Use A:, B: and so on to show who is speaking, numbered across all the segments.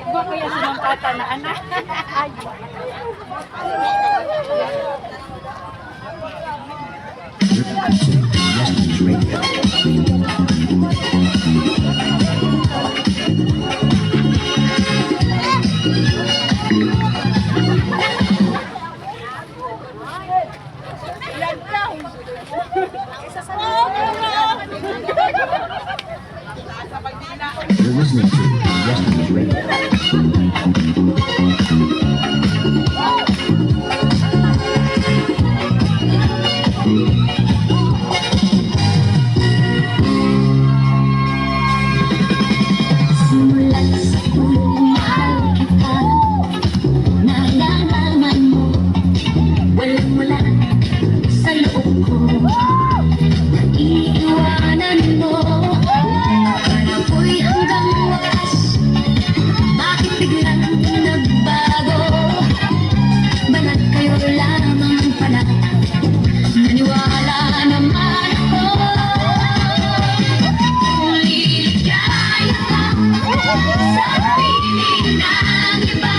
A: Buko yung sinungkatan na anak.
B: You're listening to Destiny's Radio.
C: Simulan sa mahal kita, nalalaman mo, walang-wala sa loob ko. Iiwanan mo, akala ko'y hanggang wakas. Bakit biglang nagbago? Balat kayo lamang pala, naniwala naman ako. Kung liligaya ka sa piling ng iba,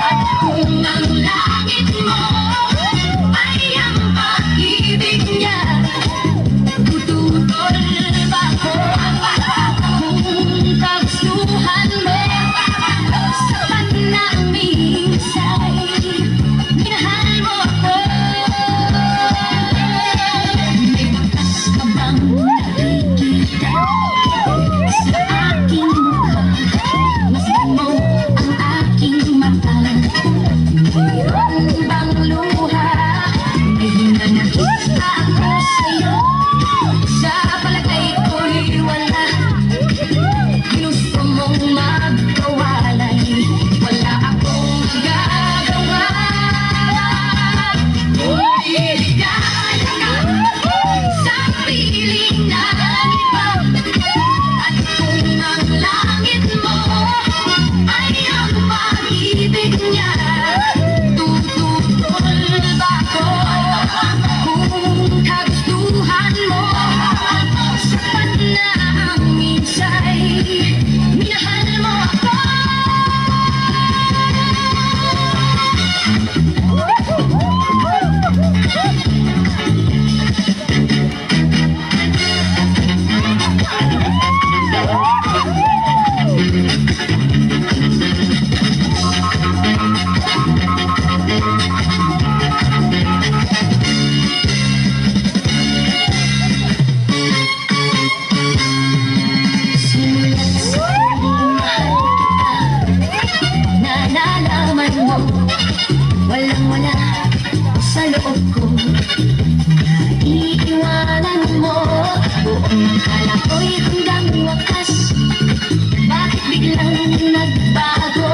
C: at kung ang langit mo ay ang pag-ibig niya, tututol ba ako? Kung kagustuhan mo, sapat na umisay, minahal mo ako. May bakas ka bang nakikita sa aking mukha? Masdan mo ang aking mata. Mayroon bang luha? May hinanakit ako sa'yo. Sa palagay ko'y wala. Ginusto mong magkawalay, wala akong magagawa. Kung liligaya ka sa piling ng iba, at kung ang langit mo ay ang pag-ibig niya, tututol ba ako? Kung kagustuhan mo, sapat na ang minsay, minahal mo ako. Simulan sa mahal kita, nalalaman mo, walang-wala sa loob ko. Iiwanan mo, buong akala ko'y hanggang wakas. Bakit biglang nagbago?